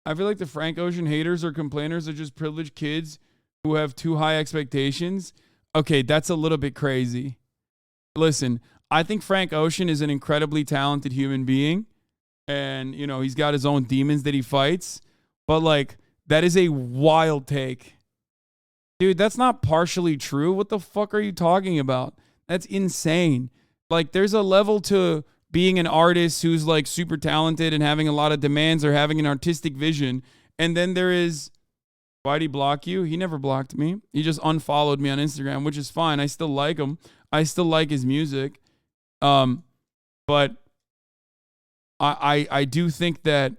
I feel like the Frank Ocean haters or complainers are just privileged kids who have too high expectations. Okay, that's a little bit crazy. Listen, I think Frank Ocean is an incredibly talented human being. And, you know, he's got his own demons that he fights. But, like, that is a wild take. Dude, that's not partially true. What the fuck are you talking about? That's insane. Like, there's a level to being an artist who's, like, super talented and having a lot of demands or having an artistic vision. And then there is, why'd he block you? He never blocked me. He just unfollowed me on Instagram, which is fine. I still like him. I still like his music. But I do think that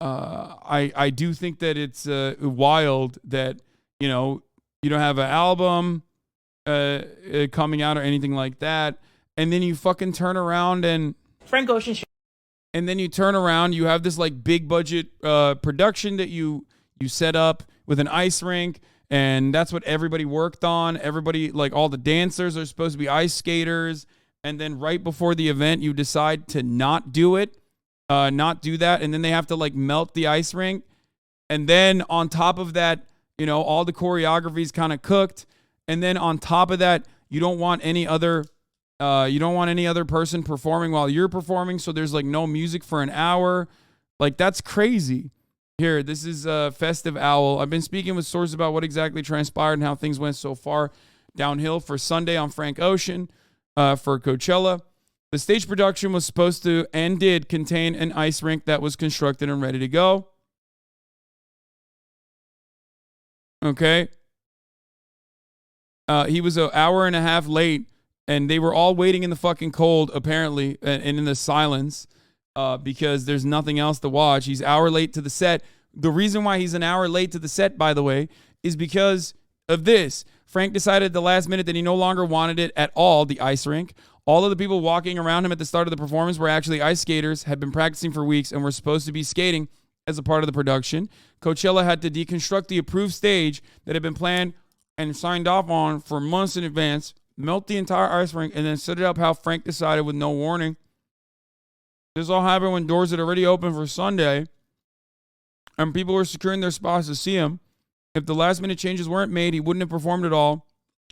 I do think that it's wild that, you know, you don't have an album coming out or anything like that, and then you fucking turn around and Frank Ocean and then you turn around, you have this like big budget production that you set up with an ice rink, and that's what everybody worked on. Everybody, like all the dancers are supposed to be ice skaters. And then right before the event, you decide to not do it, not do that. And then they have to like melt the ice rink. And then on top of that, you know, all the choreography is kind of cooked. And then on top of that, you don't want any other person performing while you're performing. So there's like no music for an hour. Like, that's crazy. Here, this is Festive Owl. I've been speaking with sources about what exactly transpired and how things went so far downhill for Sunday on Frank Ocean. For Coachella. The stage production was supposed to and did contain an ice rink that was constructed and ready to go. Okay. He was an hour and a half late, and they were all waiting in the fucking cold, apparently, and in the silence, because there's nothing else to watch. He's an hour late to the set. The reason why he's an hour late to the set, by the way, is because of this. Frank decided at the last minute that he no longer wanted it at all, the ice rink. All of the people walking around him at the start of the performance were actually ice skaters, had been practicing for weeks, and were supposed to be skating as a part of the production. Coachella had to deconstruct the approved stage that had been planned and signed off on for months in advance, melt the entire ice rink, and then set it up how Frank decided with no warning. This all happened when doors had already opened for Sunday, and people were securing their spots to see him. If the last minute changes weren't made, he wouldn't have performed at all,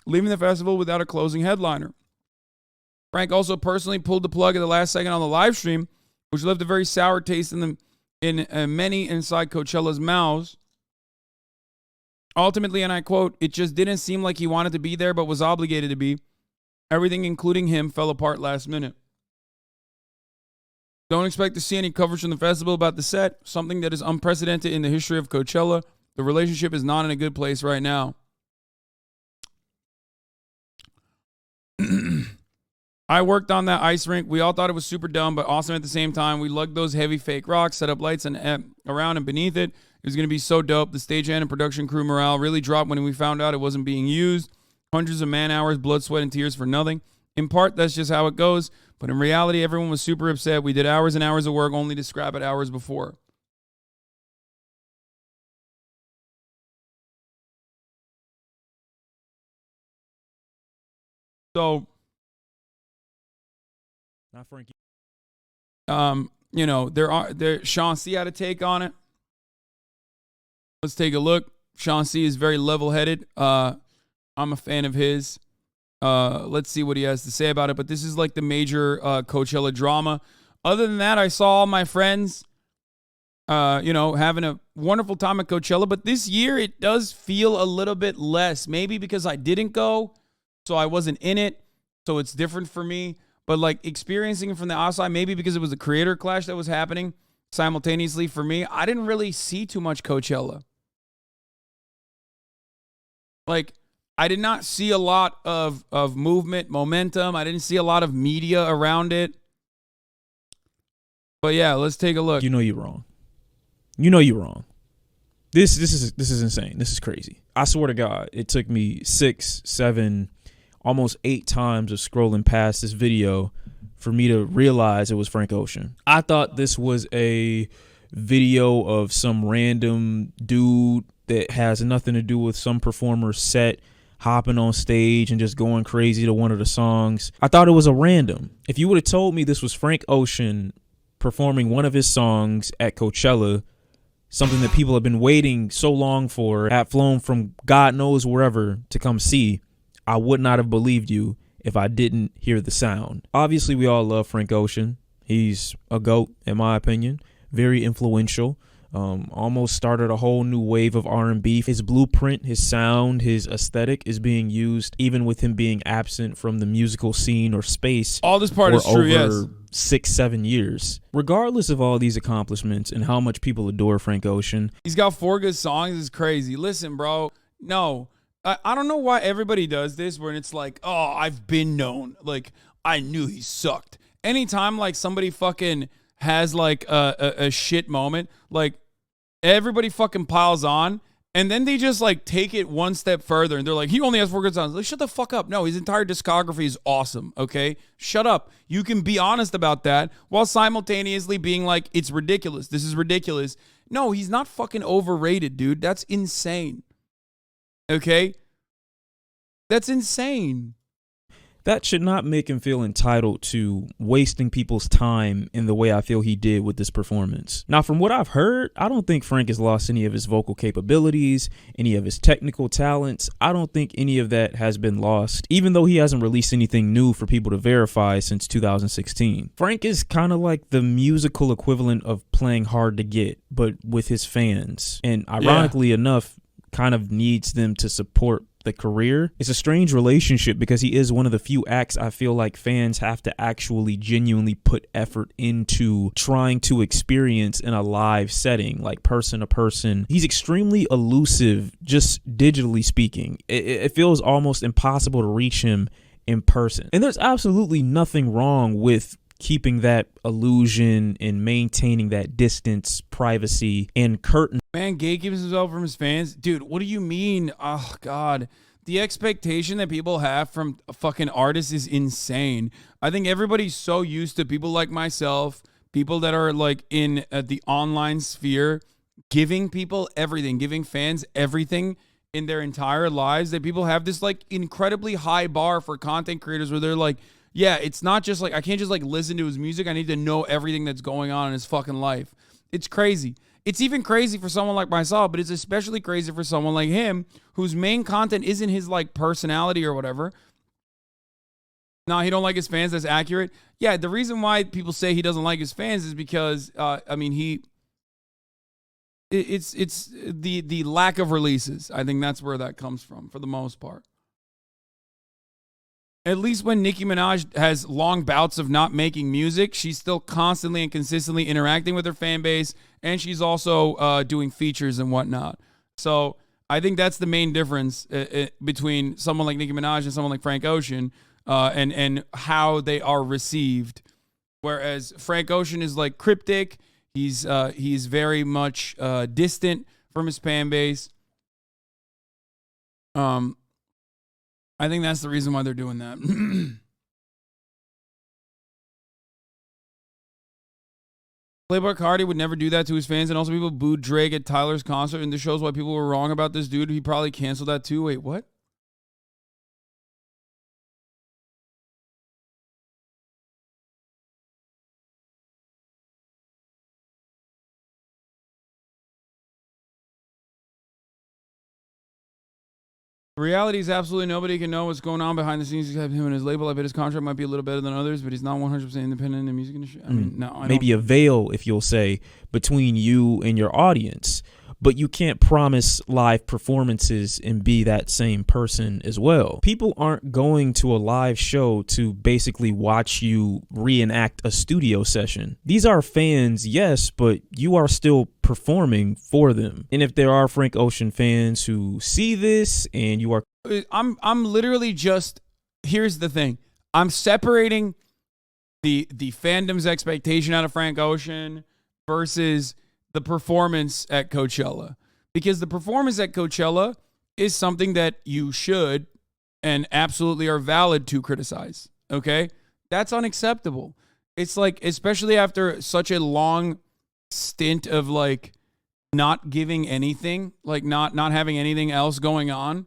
leaving the festival without a closing headliner. Frank also personally pulled the plug at the last second on the live stream, which left a very sour taste in many inside Coachella's mouths. Ultimately, and I quote, "It just didn't seem like he wanted to be there but was obligated to be. Everything, including him, fell apart last minute. Don't expect to see any coverage from the festival about the set, something that is unprecedented in the history of Coachella. The relationship is not in a good place right now." I worked on that ice rink. We all thought it was super dumb, but awesome at the same time. We lugged those heavy fake rocks, set up lights and around and beneath it. It was going to be so dope. The stagehand and production crew morale really dropped when we found out it wasn't being used. Hundreds of man hours, blood, sweat, and tears for nothing. In part, that's just how it goes. But in reality, everyone was super upset. We did hours and hours of work only to scrap it hours before. So, not Frankie. You know, Sean C had a take on it. Let's take a look. Sean C is very level-headed. I'm a fan of his. Let's see what he has to say about it. But this is like the major Coachella drama. Other than that, I saw all my friends, having a wonderful time at Coachella. But this year, it does feel a little bit less. Maybe because I didn't go, so I wasn't in it. So it's different for me. But like experiencing it from the outside, maybe because it was a creator clash that was happening simultaneously for me, I didn't really see too much Coachella. Like, I did not see a lot of movement, momentum. I didn't see a lot of media around it. But yeah, let's take a look. You know you're wrong. You know you're wrong. This is insane. This is crazy. I swear to God, it took me 6, 7, almost 8 times of scrolling past this video for me to realize it was Frank Ocean. I thought this was a video of some random dude that has nothing to do with some performer's set hopping on stage and just going crazy to one of the songs. I thought it was a random. If you would have told me this was Frank Ocean performing one of his songs at Coachella, something that people have been waiting so long for, have flown from God knows wherever to come see, I would not have believed you if I didn't hear the sound. Obviously, we all love Frank Ocean. He's a GOAT, in my opinion. Very influential. Almost started a whole new wave of R&B. His blueprint, his sound, his aesthetic is being used even with him being absent from the musical scene or space. All this part is true, over yes. 6-7 years. Regardless of all these accomplishments and how much people adore Frank Ocean, he's got 4 good songs. It's crazy. Listen, bro. No, I don't know why everybody does this where it's like, oh, I've been known. Like, I knew he sucked. Anytime like somebody fucking has like a shit moment, like everybody fucking piles on, and then they just like take it one step further, and they're like, he only has 4 good songs. Like, shut the fuck up. No, his entire discography is awesome, okay? Shut up. You can be honest about that while simultaneously being like, it's ridiculous. This is ridiculous. No, he's not fucking overrated, dude. That's insane. Okay? That's insane. that should not make him feel entitled to wasting people's time in the way I feel he did with this performance. Now, from what I've heard, I don't think Frank has lost any of his vocal capabilities, any of his technical talents. I don't think any of that has been lost, even though he hasn't released anything new for people to verify since 2016. Frank is kind of like the musical equivalent of playing hard to get, but with his fans. And ironically enough, kind of needs them to support the career. It's a strange relationship because he is one of the few acts I feel like fans have to actually genuinely put effort into trying to experience in a live setting, like person to person. He's extremely elusive, just digitally speaking. It feels almost impossible to reach him in person. And there's absolutely nothing wrong with keeping that illusion and maintaining that distance, privacy, and curtain. Man, gatekeeps himself from his fans. Dude, what do you mean? Oh, God. The expectation that people have from a fucking artist is insane. I think everybody's so used to people like myself, people that are like in the online sphere, giving people everything, giving fans everything in their entire lives, that people have this like incredibly high bar for content creators where they're like, yeah, it's not just like, I can't just like listen to his music. I need to know everything that's going on in his fucking life. It's crazy. It's even crazy for someone like myself, but it's especially crazy for someone like him, whose main content isn't his like personality or whatever. No, he don't like his fans. That's accurate. Yeah, the reason why people say he doesn't like his fans is because, it's the lack of releases. I think that's where that comes from for the most part. At least when Nicki Minaj has long bouts of not making music, she's still constantly and consistently interacting with her fan base, and she's also doing features and whatnot. So I think that's the main difference between someone like Nicki Minaj and someone like Frank Ocean, and how they are received. Whereas Frank Ocean is like cryptic, he's very much distant from his fan base. I think that's the reason why they're doing that. Playboi Carti would never do that to his fans, and also people booed Drake at Tyler's concert, and this shows why people were wrong about this dude. He probably canceled that too. Wait, what? The reality is absolutely nobody can know what's going on behind the scenes except him and his label. I bet his contract might be a little better than others, but he's not 100% independent in the music industry. I mean, no. Maybe a veil, if you'll say, between you and your audience. But you can't promise live performances and be that same person as well. People aren't going to a live show to basically watch you reenact a studio session. These are fans, yes, but you are still performing for them. And if there are Frank Ocean fans who see this and you are... I'm literally just... Here's the thing. I'm separating the fandom's expectation out of Frank Ocean versus the performance at Coachella, because the performance at Coachella is something that you should and absolutely are valid to criticize. Okay. That's unacceptable. It's like, especially after such a long stint of like not giving anything, like not having anything else going on.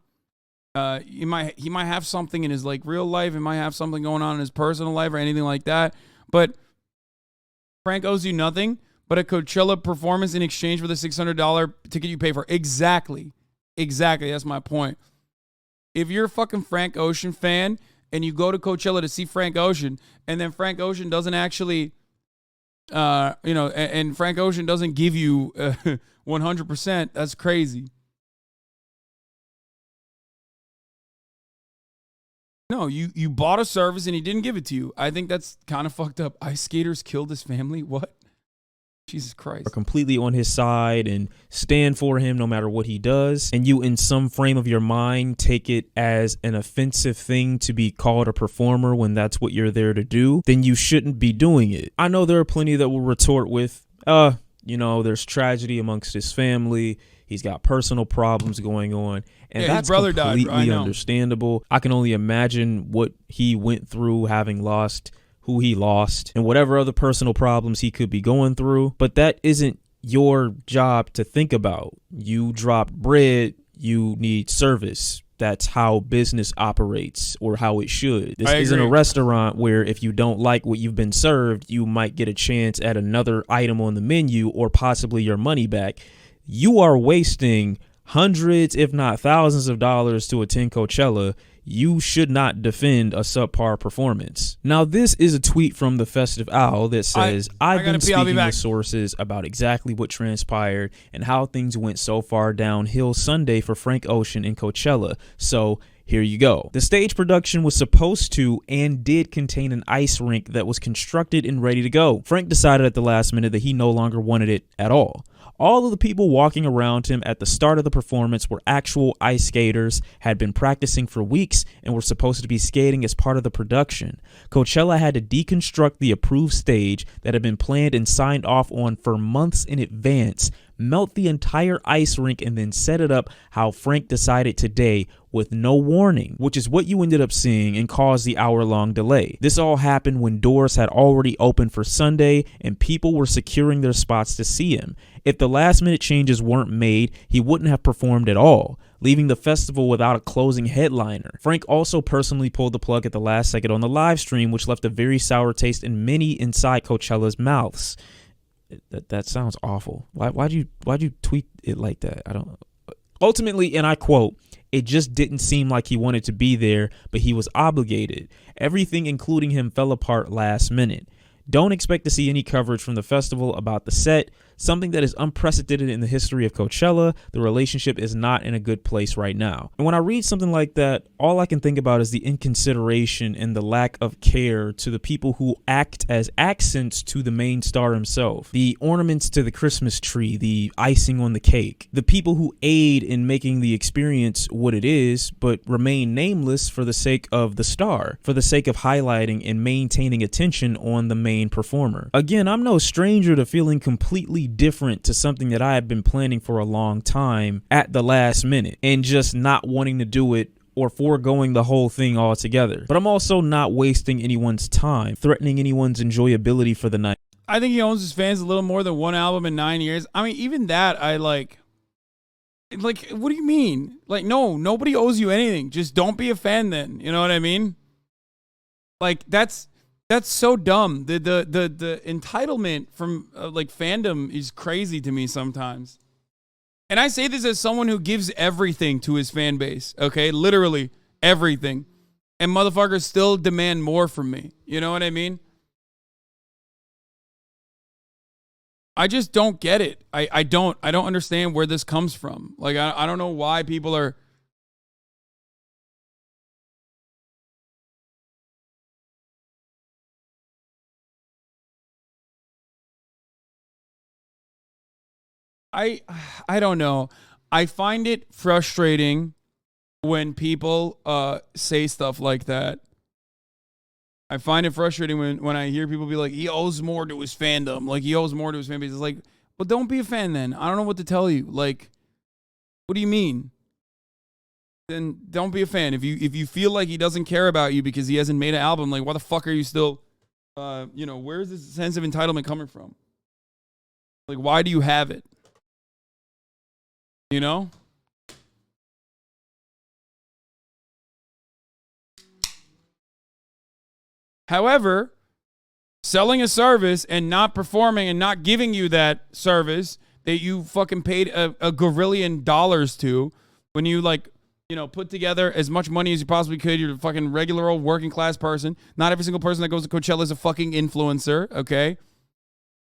He might have something in his like real life. He might have something going on in his personal life or anything like that. But Frank owes you nothing but a Coachella performance in exchange for the $600 ticket you pay for. Exactly. That's my point. If you're a fucking Frank Ocean fan and you go to Coachella to see Frank Ocean, and then Frank Ocean doesn't actually, and Frank Ocean doesn't give you 100%, that's crazy. No, you bought a service and he didn't give it to you. I think that's kind of fucked up. Ice skaters killed his family. What? Jesus Christ. Are completely on his side and stand for him no matter what he does, and you in some frame of your mind take it as an offensive thing to be called a performer when that's what you're there to do, then you shouldn't be doing it. I know there are plenty that will retort with, there's tragedy amongst his family. He's got personal problems going on. And that's his brother completely died, understandable. I can only imagine what he went through having lost who he lost and whatever other personal problems he could be going through. But that isn't your job to think about. You dropped bread, you need service. That's how business operates, or how it should. This isn't a restaurant where if you don't like what you've been served, you might get a chance at another item on the menu or possibly your money back. You are wasting hundreds, if not thousands of dollars to attend Coachella. You should not defend a subpar performance. Now, this is a tweet from the Festive Owl that says, I've been speaking with sources about exactly what transpired and how things went so far downhill Sunday for Frank Ocean in Coachella. So here you go. The stage production was supposed to and did contain an ice rink that was constructed and ready to go. Frank decided at the last minute that he no longer wanted it at all. All of the people walking around him at the start of the performance were actual ice skaters, had been practicing for weeks, and were supposed to be skating as part of the production. Coachella had to deconstruct the approved stage that had been planned and signed off on for months in advance, melt the entire ice rink, and then set it up how Frank decided today with no warning, which is what you ended up seeing and caused the hour-long delay. This all happened when doors had already opened for Sunday and people were securing their spots to see him. If the last-minute changes weren't made, he wouldn't have performed at all, leaving the festival without a closing headliner. Frank also personally pulled the plug at the last second on the live stream, which left a very sour taste in many inside Coachella's mouths. That sounds awful. Why'd you tweet it like that? I don't. Ultimately, and I quote, "It just didn't seem like he wanted to be there, but he was obligated. Everything, including him, fell apart last minute. Don't expect to see any coverage from the festival about the set, something that is unprecedented in the history of Coachella. The relationship is not in a good place right now." And when I read something like that, all I can think about is the inconsideration and the lack of care to the people who act as accents to the main star himself. The ornaments to the Christmas tree, the icing on the cake, the people who aid in making the experience what it is, but remain nameless for the sake of the star, for the sake of highlighting and maintaining attention on the main performer. Again, I'm no stranger to feeling completely different to something that I have been planning for a long time at the last minute and just not wanting to do it or foregoing the whole thing altogether. But I'm also not wasting anyone's time, threatening anyone's enjoyability for the night. I think he owns his fans a little more than one album in 9 years. I mean, even that, I like, what do you mean? Like, no, nobody owes you anything. Just don't be a fan then. You know what I mean? Like, that's so dumb. The entitlement from like fandom is crazy to me sometimes. And I say this as someone who gives everything to his fan base, okay? Literally everything. And motherfuckers still demand more from me. You know what I mean? I just don't get it. I don't understand where this comes from. Like, I don't know why people are... I don't know. I find it frustrating when people say stuff like that. I find it frustrating when I hear people be like, he owes more to his fandom. Like, he owes more to his fan base. It's like, well, don't be a fan then. I don't know what to tell you. Like, what do you mean? Then don't be a fan. If you feel like he doesn't care about you because he hasn't made an album, like, why the fuck are you still, where's this sense of entitlement coming from? Like, why do you have it? You know? However, selling a service and not performing and not giving you that service that you fucking paid a gorillion dollars to, when you like, you know, put together as much money as you possibly could. You're a fucking regular old working class person. Not every single person that goes to Coachella is a fucking influencer, okay?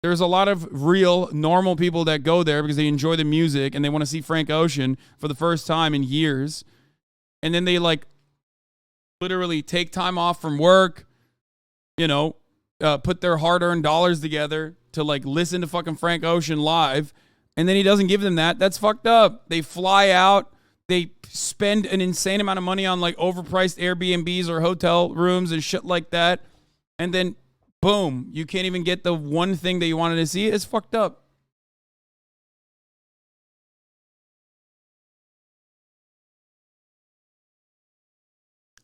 There's a lot of real, normal people that go there because they enjoy the music and they want to see Frank Ocean for the first time in years. And then they, like, literally take time off from work, you know, put their hard-earned dollars together to, like, listen to fucking Frank Ocean live. And then he doesn't give them that. That's fucked up. They fly out. They spend an insane amount of money on, like, overpriced Airbnbs or hotel rooms and shit like that. And then, boom, you can't even get the one thing that you wanted to see. It's fucked up.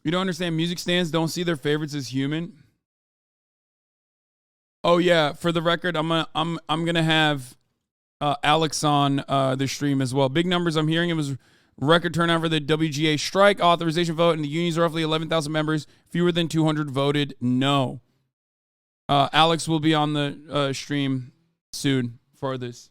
You don't understand, music stands don't see their favorites as human. Oh yeah, for the record, I'm gonna have Alex on the stream as well. Big numbers I'm hearing. It was record turnout for the WGA strike authorization vote, and the union's roughly 11,000 members. Fewer than 200 voted no. Alex will be on the stream soon for this.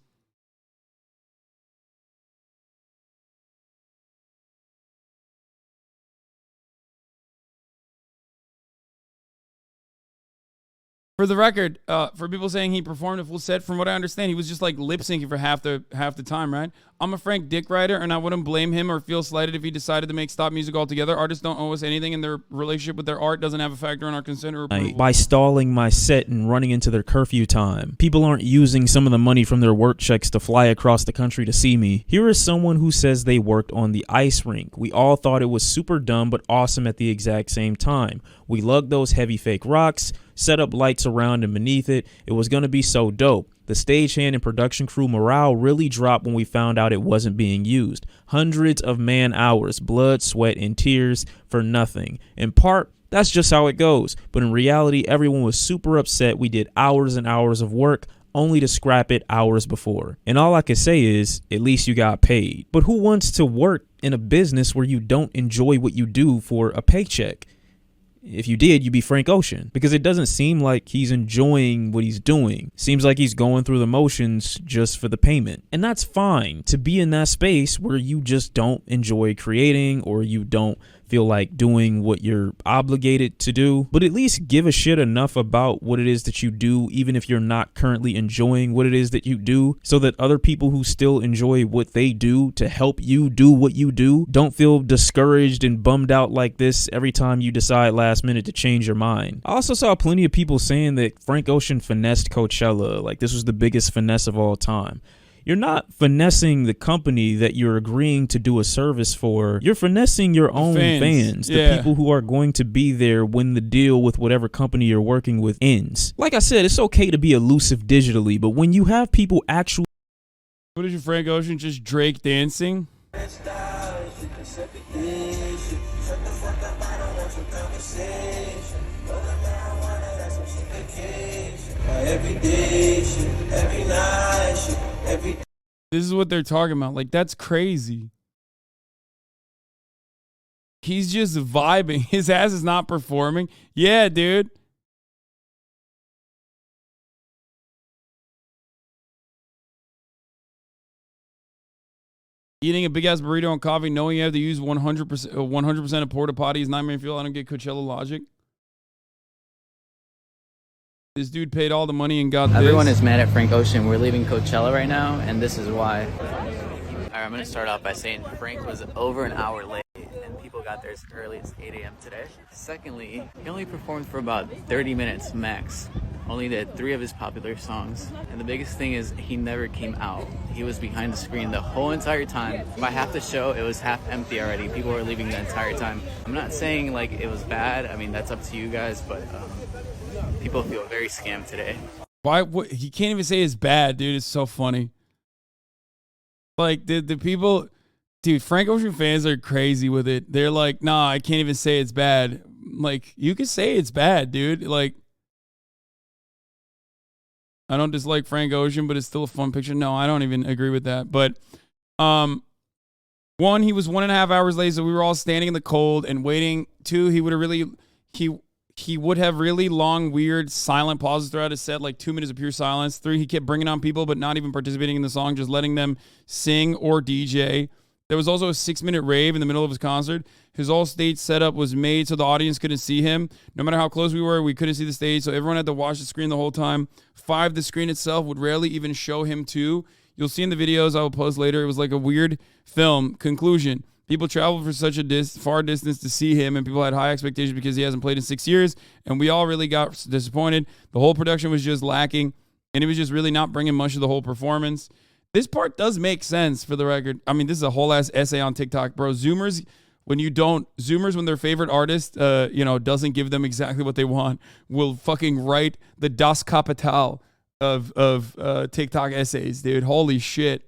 For the record, for people saying he performed a full set, from what I understand, he was just like lip syncing for half the time, right? I'm a Frank Dick writer, and I wouldn't blame him or feel slighted if he decided to make stop music altogether. Artists don't owe us anything, and their relationship with their art doesn't have a factor in our consent or approval. By stalling my set and running into their curfew time, people aren't using some of the money from their work checks to fly across the country to see me. Here is someone who says they worked on the ice rink. We all thought it was super dumb but awesome at the exact same time. We lugged those heavy fake rocks, set up lights around and beneath it. It was going to be so dope. The stagehand and production crew morale really dropped when we found out it wasn't being used. Hundreds of man hours, blood, sweat, and tears for nothing. In part, that's just how it goes. But in reality, everyone was super upset. We did hours and hours of work only to scrap it hours before. And all I can say is, at least you got paid. But who wants to work in a business where you don't enjoy what you do for a paycheck? If you did, you'd be Frank Ocean, because it doesn't seem like he's enjoying what he's doing. Seems like he's going through the motions just for the payment. And that's fine to be in that space where you just don't enjoy creating, or you don't feel like doing what you're obligated to do, but at least give a shit enough about what it is that you do, even if you're not currently enjoying what it is that you do, so that other people who still enjoy what they do to help you do what you do don't feel discouraged and bummed out like this every time you decide last minute to change your mind. I also saw plenty of people saying that Frank Ocean finessed Coachella, like this was the biggest finesse of all time. You're not finessing the company that you're agreeing to do a service for. You're finessing your own fans, the people who are going to be there when the deal with whatever company you're working with ends. Like I said, it's okay to be elusive digitally, but when you have people actually... What is your Frank Ocean, just Drake dancing? Every day, every night, this is what they're talking about. Like, that's crazy. He's just vibing. His ass is not performing. Yeah, dude. Eating a big ass burrito and coffee, knowing you have to use 100% of porta potties, nightmare fuel. I don't get Coachella logic. This dude paid all the money and got Everyone is mad at Frank Ocean. We're leaving Coachella right now, and this is why. All right, I'm going to start off by saying Frank was over an hour late, and people got there as early as 8 a.m. today. Secondly, he only performed for about 30 minutes max. Only did 3 of his popular songs. And the biggest thing is he never came out. He was behind the screen the whole entire time. By half the show, it was half empty already. People were leaving the entire time. I'm not saying like it was bad. I mean, that's up to you guys, but people feel very scammed today. Why? What, he can't even say it's bad, dude. It's so funny. Like the people, dude. Frank Ocean fans are crazy with it. They're like, nah, I can't even say it's bad. Like, you can say it's bad, dude. Like, I don't dislike Frank Ocean, but it's still a fun picture. No, I don't even agree with that. But one, he was 1.5 hours late, so we were all standing in the cold and waiting. 2, he would have really he would have really long, weird, silent pauses throughout his set, like 2 minutes of pure silence. 3, he kept bringing on people, but not even participating in the song, just letting them sing or DJ. There was also a 6-minute rave in the middle of his concert. His all stage setup was made so the audience couldn't see him. No matter how close we were, we couldn't see the stage, so everyone had to watch the screen the whole time. 5, the screen itself would rarely even show him too. You'll see in the videos I will post later, it was like a weird film. Conclusion. People traveled for such a far distance to see him, and people had high expectations because he hasn't played in 6 years, and we all really got disappointed. The whole production was just lacking, and it was just really not bringing much of the whole performance. This part does make sense, for the record. I mean, this is a whole ass essay on TikTok, bro. Zoomers, when their favorite artist, doesn't give them exactly what they want, will fucking write the Das Kapital of TikTok essays, dude. Holy shit.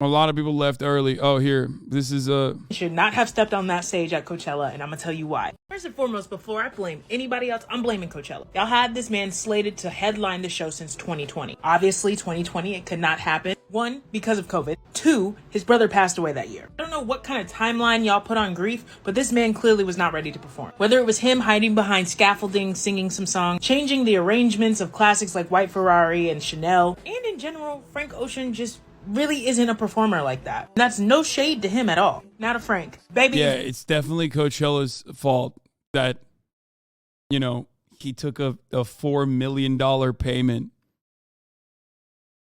A lot of people left early. Oh, here. This is should not have stepped on that stage at Coachella, and I'm gonna tell you why. First and foremost, before I blame anybody else, I'm blaming Coachella. Y'all had this man slated to headline the show since 2020. Obviously, 2020, it could not happen. 1, because of COVID. 2, his brother passed away that year. I don't know what kind of timeline y'all put on grief, but this man clearly was not ready to perform. Whether it was him hiding behind scaffolding, singing some song, changing the arrangements of classics like White Ferrari and Chanel, and in general, Frank Ocean just really isn't a performer like that. And that's no shade to him at all. Not a Frank. Baby. Yeah, it's definitely Coachella's fault that, he took a $4 million payment.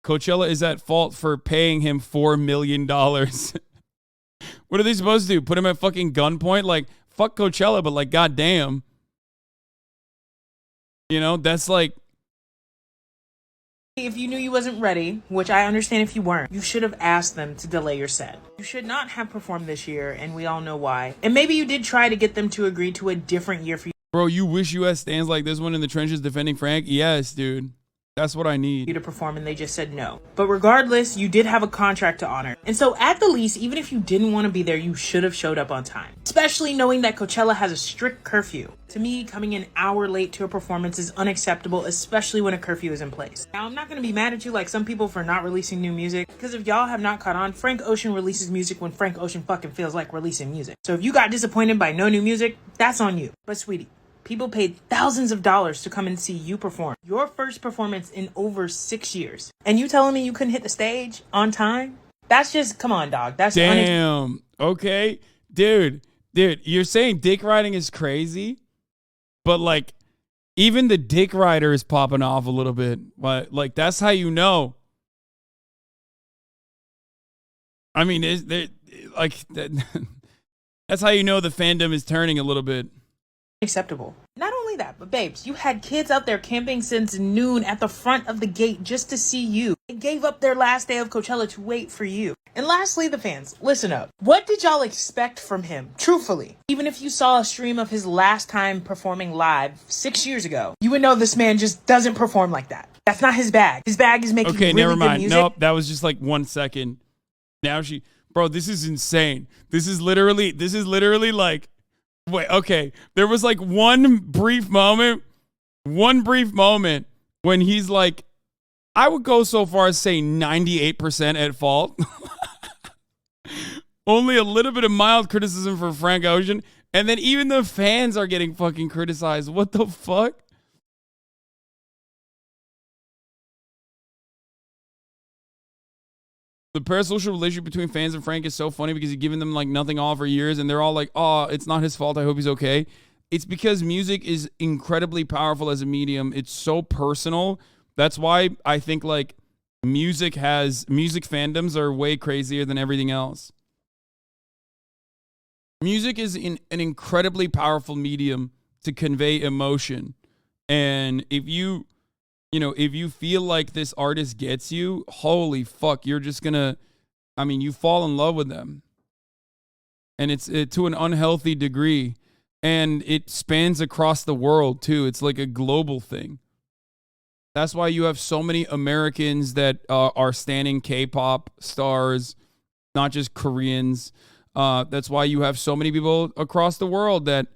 Coachella is at fault for paying him $4 million. What are they supposed to do? Put him at fucking gunpoint? Like, fuck Coachella, but like, goddamn. That's like, if you knew you wasn't ready, which I understand if you weren't, you should have asked them to delay your set. You should not have performed this year, and we all know why. And maybe you did try to get them to agree to a different year for you. Bro, you wish you had stands like this one in the trenches defending Frank? Yes, dude. That's what I need. You to perform, and they just said no. But regardless, you did have a contract to honor. And so at the least, even if you didn't want to be there, you should have showed up on time. Especially knowing that Coachella has a strict curfew. To me, coming an hour late to a performance is unacceptable, especially when a curfew is in place. Now, I'm not going to be mad at you like some people for not releasing new music, because if y'all have not caught on, Frank Ocean releases music when Frank Ocean fucking feels like releasing music. So if you got disappointed by no new music, that's on you. But sweetie, people paid thousands of dollars to come and see you perform. Your first performance in over 6 years. And you telling me you couldn't hit the stage on time? That's just, come on, dog. That's damn. Okay. Dude, you're saying dick riding is crazy? But like, even the dick rider is popping off a little bit. But like, that's how you know. I mean, that's how you know the fandom is turning a little bit. Acceptable. Not only that, but babes, you had kids out there camping since noon at the front of the gate just to see you. They gave up their last day of Coachella to wait for you. And lastly, the fans, listen up. What did y'all expect from him? Truthfully, even if you saw a stream of his last time performing live 6 years ago, you would know this man just doesn't perform like that. That's not his bag. His bag is making really never mind. Good music. Nope, that was just like 1 second. Now bro, this is insane. This is literally like, wait, okay. There was like one brief moment when he's like, I would go so far as say 98% at fault. Only a little bit of mild criticism for Frank Ocean. And then even the fans are getting fucking criticized. What the fuck? The parasocial relationship between fans and Frank is so funny because he's given them like nothing all for years, and they're all like, oh, it's not his fault. I hope he's okay. It's because music is incredibly powerful as a medium. It's so personal. That's why I think like music fandoms are way crazier than everything else. Music is an incredibly powerful medium to convey emotion. And if you feel like this artist gets you, holy fuck, you're just gonna, you fall in love with them. And it's to an unhealthy degree. And it spans across the world too. It's like a global thing. That's why you have so many Americans that are standing K-pop stars, not just Koreans. That's why you have so many people across the world that,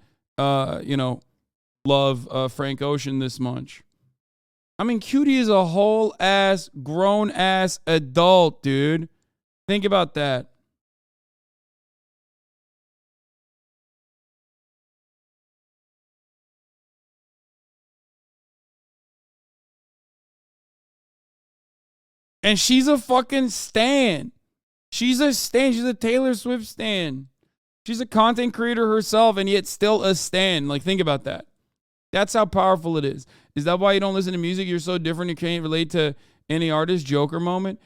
love Frank Ocean this much. Cutie is a whole ass, grown ass adult, dude. Think about that. And she's a fucking stan. She's a stan. She's a Taylor Swift stan. She's a content creator herself and yet still a stan. Like, think about that. That's how powerful it is. Is that why you don't listen to music? You're so different you can't relate to any artist? Joker moment?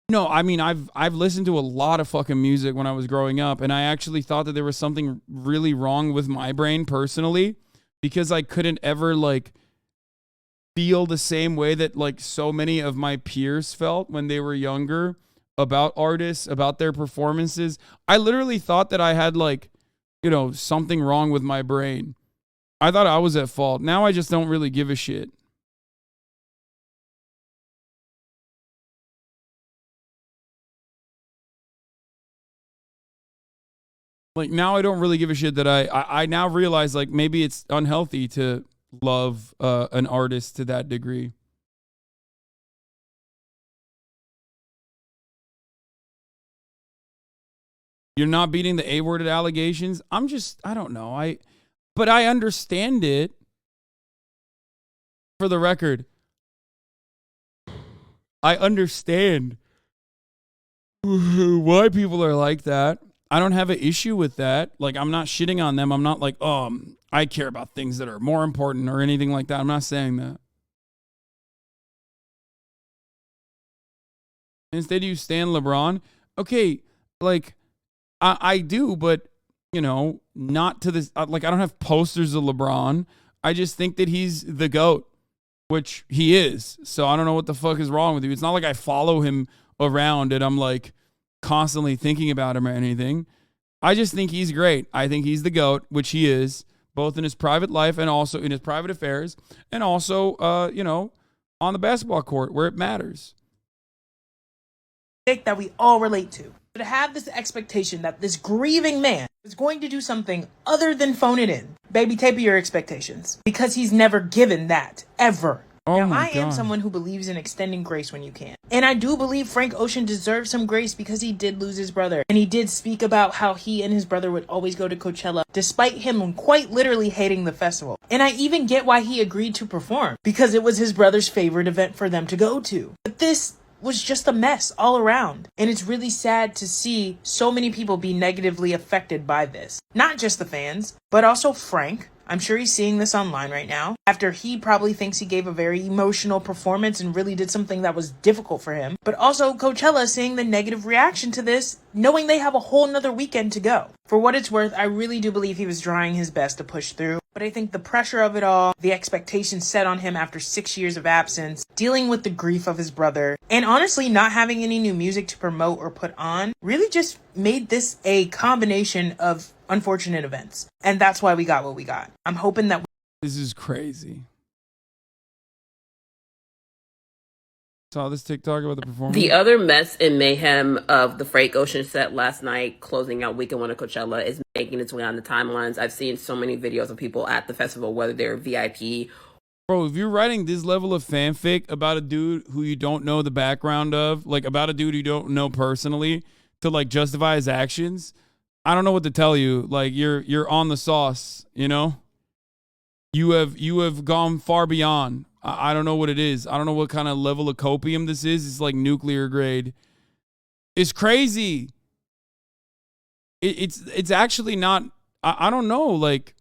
No, I mean, I've listened to a lot of fucking music when I was growing up, and I actually thought that there was something really wrong with my brain personally because I couldn't ever, like, feel the same way that, like, so many of my peers felt when they were younger about artists, about their performances. I literally thought that I had, like, you know, something wrong with my brain. I thought I was at fault. Now I just don't really give a shit. Like, now I don't really give a shit that I now realize, like, maybe it's unhealthy to love an artist to that degree. You're not beating the A-worded allegations. I don't know. But I understand it. For the record, I understand why people are like that. I don't have an issue with that. Like, I'm not shitting on them. I'm not like, I care about things that are more important or anything like that. I'm not saying that. Instead, you stand LeBron. Okay, like, I do, but, you know, not to this. Like, I don't have posters of LeBron. I just think that he's the GOAT, which he is. So I don't know what the fuck is wrong with you. It's not like I follow him around and I'm, like, constantly thinking about him or anything. I just think he's great. I think he's the GOAT, which he is, both in his private life and also in his private affairs, and also, you know, on the basketball court where it matters. That we all relate to. To have this expectation that this grieving man is going to do something other than phone it in. Baby, taper your expectations. Because he's never given that, ever. Oh now, I God. am someone who believes in extending grace when you can. And I do believe Frank Ocean deserves some grace because he did lose his brother. And he did speak about how he and his brother would always go to Coachella, despite him quite literally hating the festival. And I even get why he agreed to perform, because it was his brother's favorite event for them to go to. But this was just a mess all around. And it's really sad to see so many people be negatively affected by this. Not just the fans, but also Frank. I'm sure he's seeing this online right now, after he probably thinks he gave a very emotional performance and really did something that was difficult for him. But also Coachella seeing the negative reaction to this, knowing they have a whole nother weekend to go. For what it's worth, I really do believe he was trying his best to push through. But I think the pressure of it all, the expectations set on him after 6 years of absence, dealing with the grief of his brother, and honestly not having any new music to promote or put on, really just made this a combination of unfortunate events. And that's why we got what we got. I'm hoping that This is crazy. Saw this TikTok about the performance. The other mess and mayhem of the Frank Ocean set last night, closing out weekend one of Coachella, is making its way on the timelines. I've seen so many videos of people at the festival, whether they're VIP. Bro, if you're writing this level of fanfic about a dude who you don't know the background of, like about a dude you don't know personally, to like justify his actions, I don't know what to tell you. Like you're on the sauce, you know? You have gone far beyond. I don't know what it is. I don't know what kind of level of copium this is. It's like nuclear grade. It's crazy. It's actually not. I don't know. Like,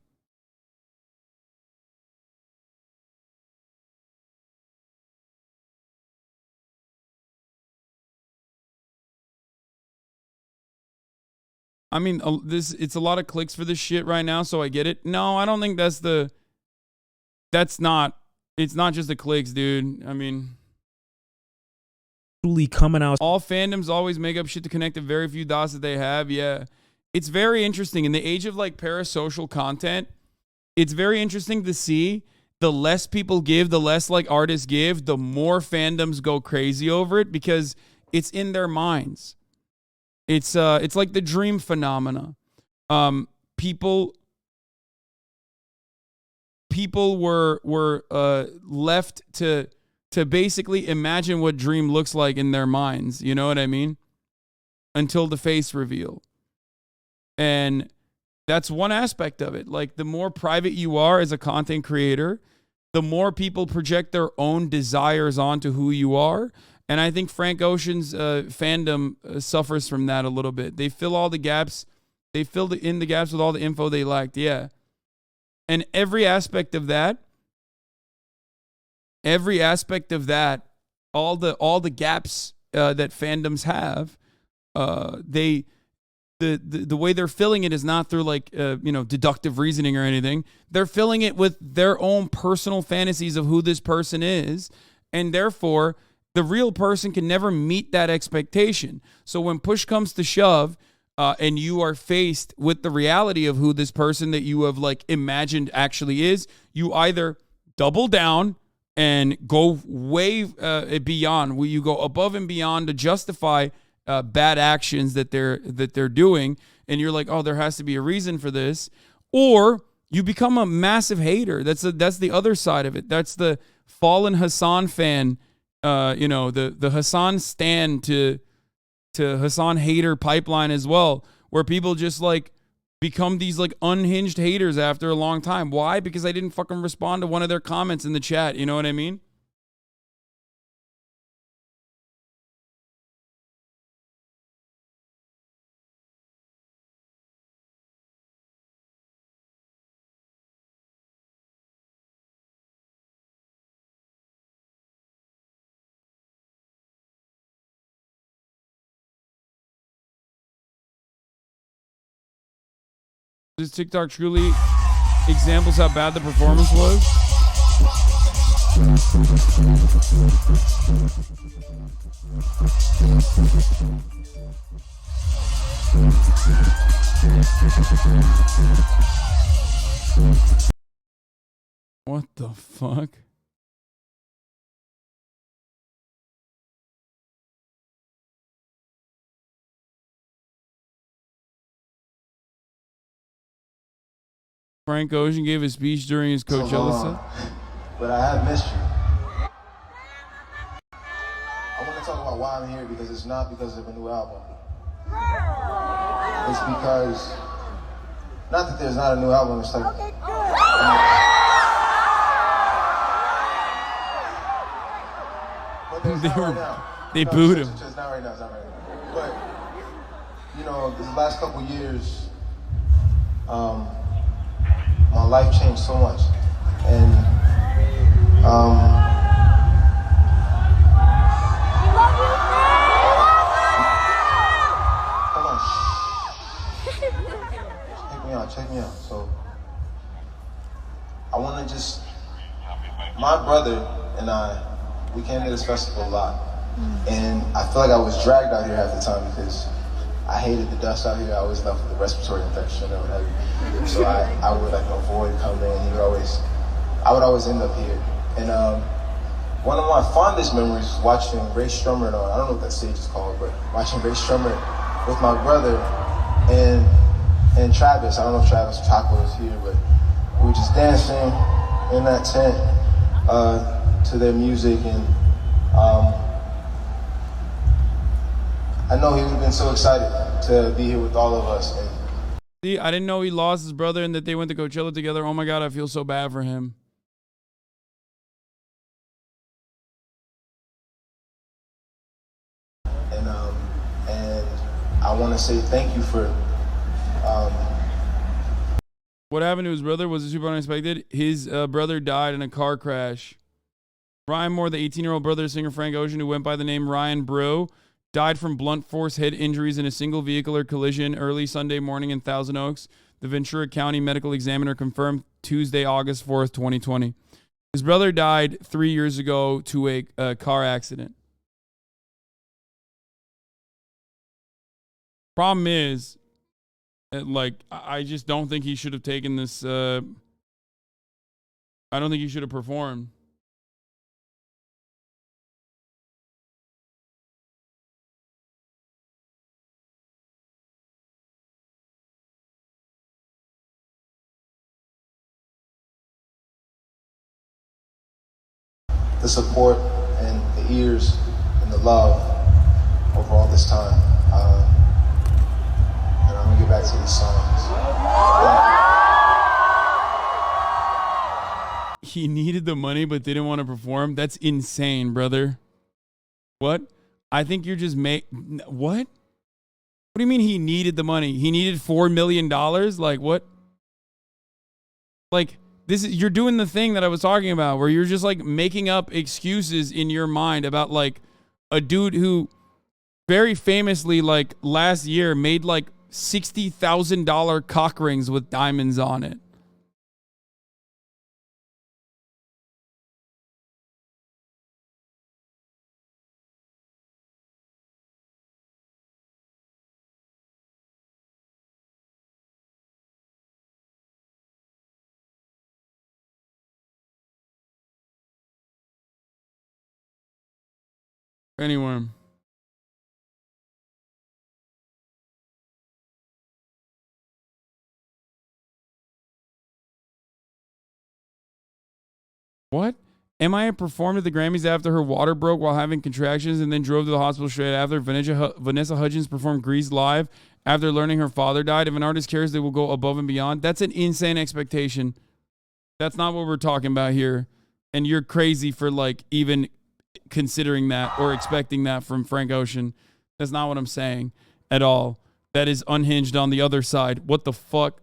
I mean, it's a lot of clicks for this shit right now, so I get it. No, I don't think that's not. It's not just the clicks, dude. I mean, coming out. All fandoms always make up shit to connect the very few dots that they have. Yeah. It's very interesting. In the age of like parasocial content, it's very interesting to see the less people give, the less like artists give, the more fandoms go crazy over it because it's in their minds. It's like the dream phenomena. People were left to basically imagine what dream looks like in their minds. You know what I mean? until the face reveal. And that's one aspect of it. Like, the more private you are as a content creator, the more people project their own desires onto who you are. And I think Frank Ocean's fandom suffers from that a little bit. They fill all the gaps. They filled in the gaps with all the info they lacked. Yeah. And every aspect of that, all the gaps that fandoms have, the way they're filling it is not through like deductive reasoning or anything. They're filling it with their own personal fantasies of who this person is, and therefore the real person can never meet that expectation. So when push comes to shove, and you are faced with the reality of who this person that you have like imagined actually is, you either double down and go way beyond, where you go above and beyond to justify bad actions that they're doing, and you're like, oh, there has to be a reason for this, or you become a massive hater. That's the other side of it. That's the fallen Hassan fan, the Hassan stan to Hassan hater pipeline as well, where people just like become these like unhinged haters after a long time. Why? Because I didn't fucking respond to one of their comments in the chat. You know what I mean? Does TikTok truly examples how bad the performance was? What the fuck? Frank Ocean gave a speech during his Coachella set. But I have missed you. I want to talk about why I'm here, because it's not because of a new album. It's because, not that there's not a new album, it's like... They booed him. It's not right now, it's not right now. But, you know, these last couple years, my life changed so much, and hold on, check me out. So I want to just, my brother and I, we came to this festival a lot, and I feel like I was dragged out here half the time because I hated the dust out here. I always left with a respiratory infection or whatever. So I would like avoid coming. I would always end up here. And one of my fondest memories was watching Ray Strummer, I don't know what that stage is called, but watching Ray Strummer with my brother and Travis. I don't know if Travis Taco is here, but we were just dancing in that tent to their music, and I know he would have been so excited to be here with all of us. And see, I didn't know he lost his brother and that they went to Coachella together. Oh my God, I feel so bad for him. And I want to say thank you for. What happened to his brother was super unexpected. His brother died in a car crash. Ryan Moore, the 18-year-old brother of singer Frank Ocean, who went by the name Ryan Brew, died from blunt force head injuries in a single vehicular collision early Sunday morning in Thousand Oaks. The Ventura County Medical Examiner confirmed Tuesday, August 4th, 2020. His brother died 3 years ago to a car accident. Problem is, I just don't think he should have taken this. I don't think he should have performed. The support and the ears and the love over all this time. back to these songs. He needed the money but didn't want to perform. That's insane, brother. What? I think you're just what? What do you mean he needed the money? He needed $4 million? Like what? Like you're doing the thing that I was talking about where you're just like making up excuses in your mind about like a dude who very famously like last year made like $60,000 cock rings with diamonds on it. Anyway. What? Mia performed at the Grammys after her water broke while having contractions and then drove to the hospital straight after. Vanessa Hudgens performed Grease live after learning her father died. If an artist cares, they will go above and beyond. That's an insane expectation. That's not what we're talking about here. And you're crazy for like even considering that or expecting that from Frank Ocean. That's not what I'm saying at all. That is unhinged on the other side. What the fuck?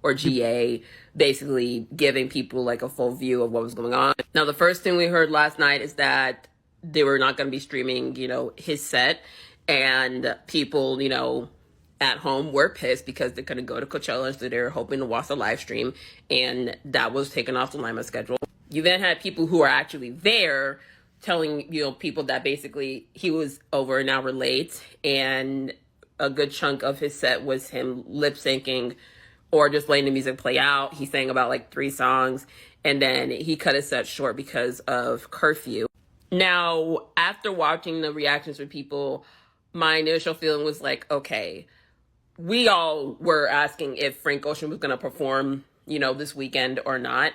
Or GA, basically giving people like a full view of what was going on. Now, the first thing we heard last night is that they were not going to be streaming, his set, and people, at home were pissed because they couldn't go to Coachella, so they were hoping to watch the live stream, and that was taken off the Lima schedule. You then had people who are actually there telling, people that basically he was over an hour late, and a good chunk of his set was him lip syncing or just letting the music play out. He sang about like 3 songs, and then he cut his set short because of curfew. Now, after watching the reactions from people, my initial feeling was like, okay, we all were asking if Frank Ocean was going to perform, this weekend or not,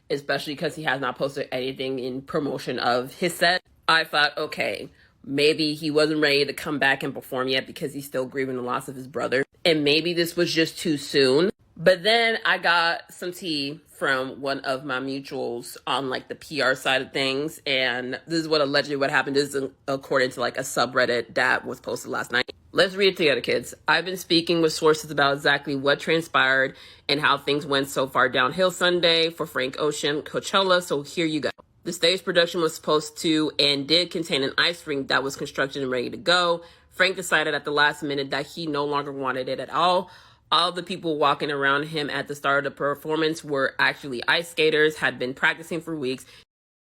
especially because he has not posted anything in promotion of his set. I thought, okay, maybe he wasn't ready to come back and perform yet because he's still grieving the loss of his brother. And maybe this was just too soon. But then I got some tea from one of my mutuals on like the PR side of things. And this is what allegedly what happened. This is according to like a subreddit that was posted last night. Let's read it together, kids. I've been speaking with sources about exactly what transpired and how things went so far downhill Sunday for Frank Ocean Coachella. So here you go. The stage production was supposed to and did contain an ice rink that was constructed and ready to go. Frank decided at the last minute that he no longer wanted it at all. All the people walking around him at the start of the performance were actually ice skaters, had been practicing for weeks.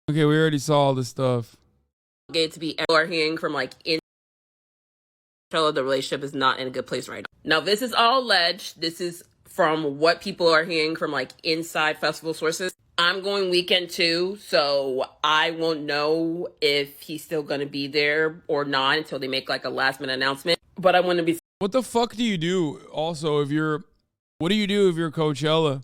Okay, we already saw all this stuff. Get to be are hearing from like in the relationship is not in a good place right now. Now, this is all alleged. This is from what people are hearing from like inside festival sources. I'm going weekend 2, so I won't know if he's still going to be there or not until they make like a last minute announcement. But I want to be. What the fuck do you do also what do you do if you're Coachella?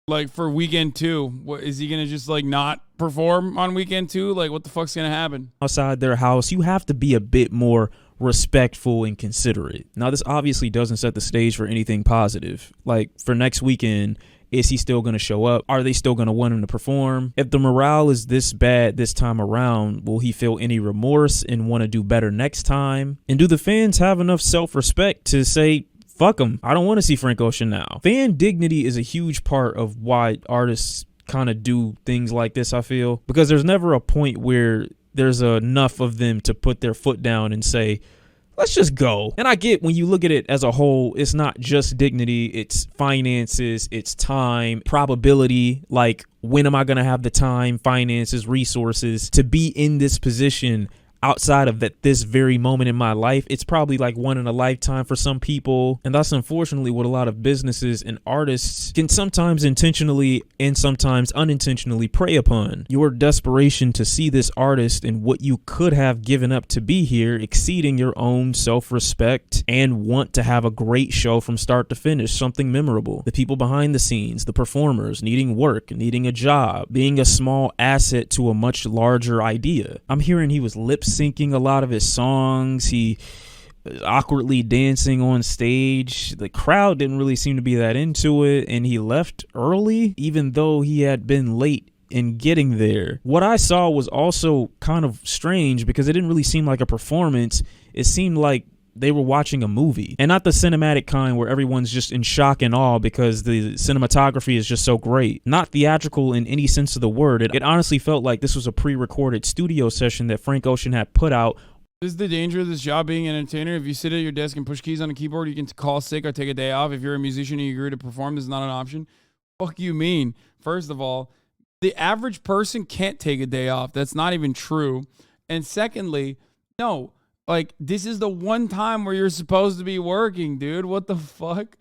Like for weekend 2, what is he gonna just like not perform on weekend 2? Like what the fuck's gonna happen? Outside their house, you have to be a bit more respectful and considerate. Now, this obviously doesn't set the stage for anything positive. Like for next weekend, is he still going to show up? Are they still going to want him to perform? If the morale is this bad this time around, will he feel any remorse and want to do better next time? And do the fans have enough self-respect to say, fuck him, I don't want to see Frank Ocean now? Fan dignity is a huge part of why artists kind of do things like this, I feel, because there's never a point where there's enough of them to put their foot down and say, let's just go. And I get when you look at it as a whole, it's not just dignity, it's finances, it's time, probability, like when am I going to have the time, finances, resources to be in this position outside of this very moment in my life. It's probably like one in a lifetime for some people. And that's unfortunately what a lot of businesses and artists can sometimes intentionally and sometimes unintentionally prey upon. Your desperation to see this artist and what you could have given up to be here exceeding your own self-respect and want to have a great show from start to finish, something memorable. The people behind the scenes, the performers needing work, needing a job, being a small asset to a much larger idea. I'm hearing he was lip syncing a lot of his songs. He awkwardly dancing on stage. The crowd didn't really seem to be that into it, and he left early, even though he had been late in getting there. What I saw was also kind of strange because it didn't really seem like a performance. It seemed like they were watching a movie, and not the cinematic kind where everyone's just in shock and awe because the cinematography is just so great. Not theatrical in any sense of the word. It honestly felt like this was a pre-recorded studio session that Frank Ocean had put out. This is the danger of this job being an entertainer. If you sit at your desk and push keys on a keyboard, you can call sick or take a day off. If you're a musician and you agree to perform, this is not an option. Fuck you mean? First of all, the average person can't take a day off. That's not even true. And secondly, no. Like, this is the one time where you're supposed to be working, dude. What the fuck?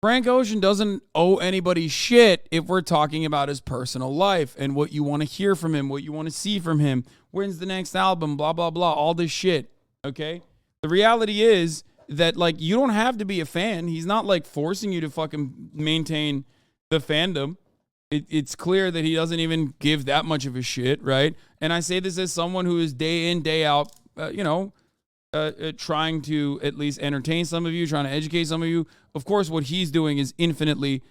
Frank Ocean doesn't owe anybody shit if we're talking about his personal life and what you want to hear from him, what you want to see from him, when's the next album, blah, blah, blah, all this shit, okay? The reality is that, like, you don't have to be a fan. He's not, like, forcing you to fucking maintain the fandom. It's clear that he doesn't even give that much of a shit, right? And I say this as someone who is day in, day out, trying to at least entertain some of you, trying to educate some of you. Of course, what he's doing is infinitely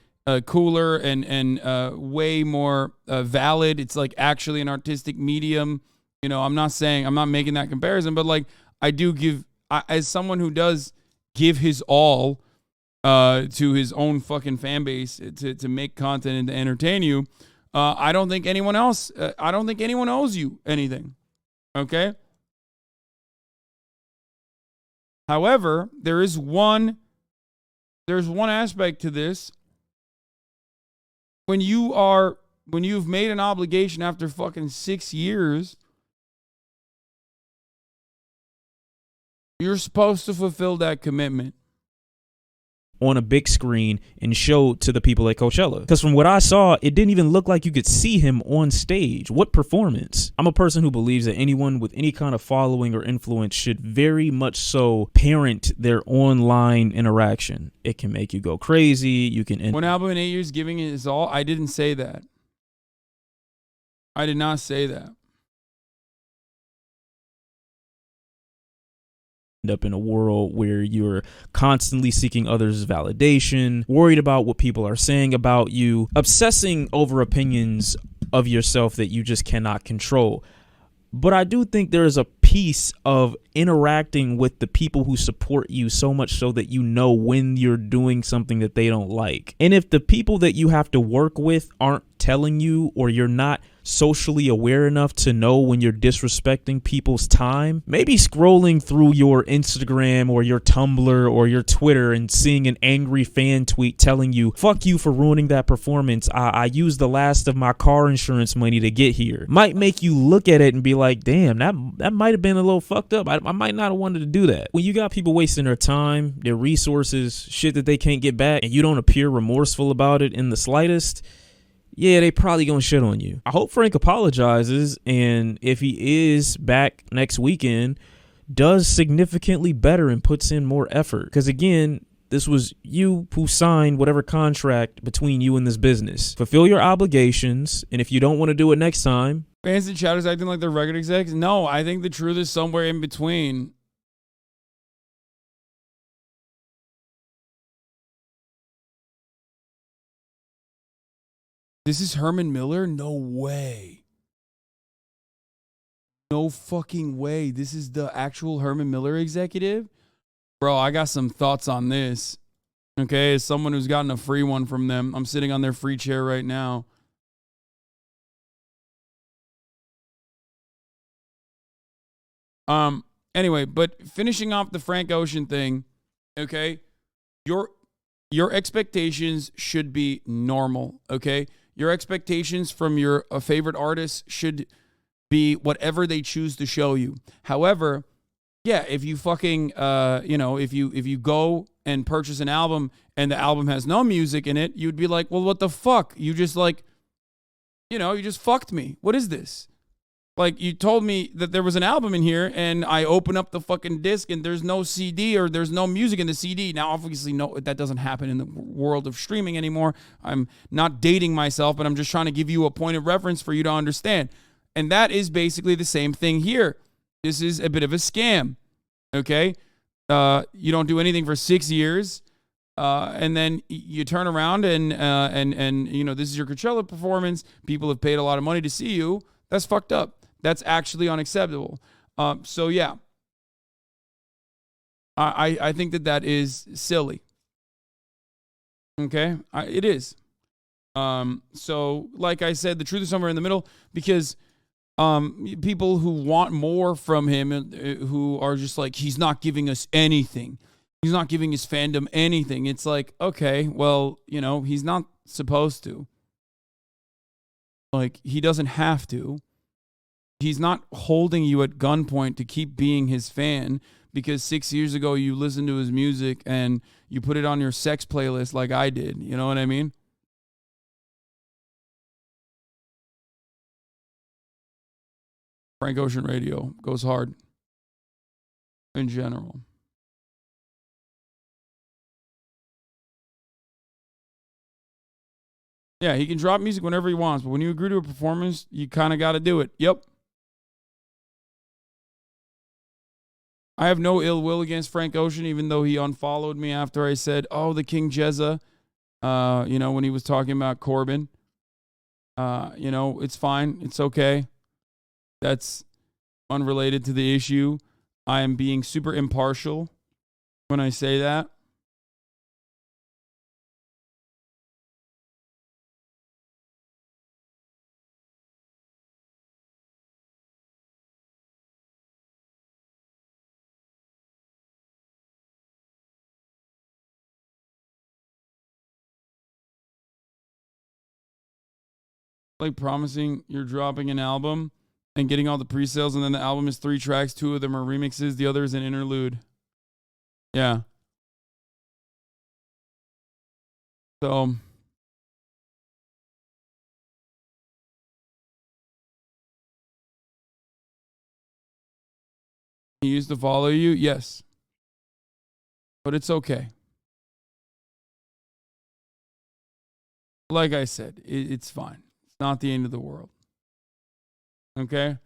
cooler and way more valid. It's like actually an artistic medium. You know, I'm not making that comparison, but like as someone who does give his all to his own fucking fan base to make content and to entertain you, I don't think anyone else, I don't think anyone owes you anything, okay? However, there's one aspect to this. When you've made an obligation after fucking 6 years, you're supposed to fulfill that commitment on a big screen and show to the people at Coachella. Because from what I saw, it didn't even look like you could see him on stage. What performance? I'm a person who believes that anyone with any kind of following or influence should very much so parent their online interaction. It can make you go crazy. You can One album in 8 years giving it his all. I didn't say that. I did not say that. Up in a world where you're constantly seeking others' validation, worried about what people are saying about you, obsessing over opinions of yourself that you just cannot control. But I do think there is a piece of interacting with the people who support you so much so that you know when you're doing something that they don't like. And if the people that you have to work with aren't telling you, or you're not socially aware enough to know when you're disrespecting people's time, maybe scrolling through your Instagram or your Tumblr or your Twitter and seeing an angry fan tweet telling you, fuck you for ruining that performance, I used the last of my car insurance money to get here, might make you look at it and be like, damn, that might have been a little fucked up. I might not have wanted to do that. When you got people wasting their time, their resources, shit that they can't get back, and you don't appear remorseful about it in the slightest, yeah, they probably gonna shit on you. I hope Frank apologizes, and if he is back next weekend, does significantly better and puts in more effort. Because again, this was you who signed whatever contract between you and this business. Fulfill your obligations, and if you don't want to do it next time. Fans and chatters acting like they're record execs? No, I think the truth is somewhere in between. This is Herman Miller? No way. No fucking way. This is the actual Herman Miller executive? Bro, I got some thoughts on this. Okay, as someone who's gotten a free one from them, I'm sitting on their free chair right now. Anyway, but finishing off the Frank Ocean thing, okay? Your expectations should be normal, okay? Your expectations from your favorite artist should be whatever they choose to show you. However, yeah, if you fucking, if you go and purchase an album and the album has no music in it, you'd be like, well, what the fuck? You just you just fucked me. What is this? Like, you told me that there was an album in here, and I open up the fucking disc, and there's no CD or there's no music in the CD. Now, obviously, no, that doesn't happen in the world of streaming anymore. I'm not dating myself, but I'm just trying to give you a point of reference for you to understand. And that is basically the same thing here. This is a bit of a scam. Okay? You don't do anything for 6 years. And then you turn around and this is your Coachella performance. People have paid a lot of money to see you. That's fucked up. That's actually unacceptable. So yeah, I think that is silly. Okay, it is. So like I said, the truth is somewhere in the middle, because people who want more from him, who are just like, he's not giving us anything. He's not giving his fandom anything. It's like, okay, well, he's not supposed to. Like, he doesn't have to. He's not holding you at gunpoint to keep being his fan because 6 years ago you listened to his music and you put it on your sex playlist like I did. You know what I mean? Frank Ocean Radio goes hard in general. Yeah, he can drop music whenever he wants, but when you agree to a performance, you kind of got to do it. Yep. I have no ill will against Frank Ocean, even though he unfollowed me after I said, "Oh, the King Jezza," when he was talking about Corbin. It's fine. It's okay. That's unrelated to the issue. I am being super impartial when I say that. Like promising you're dropping an album and getting all the pre-sales, and then the album is 3 tracks, 2 of them are remixes, the other is an interlude. Yeah. So he used to follow you? Yes. But it's okay. Like I said, it's fine. It's not the end of the world. Okay?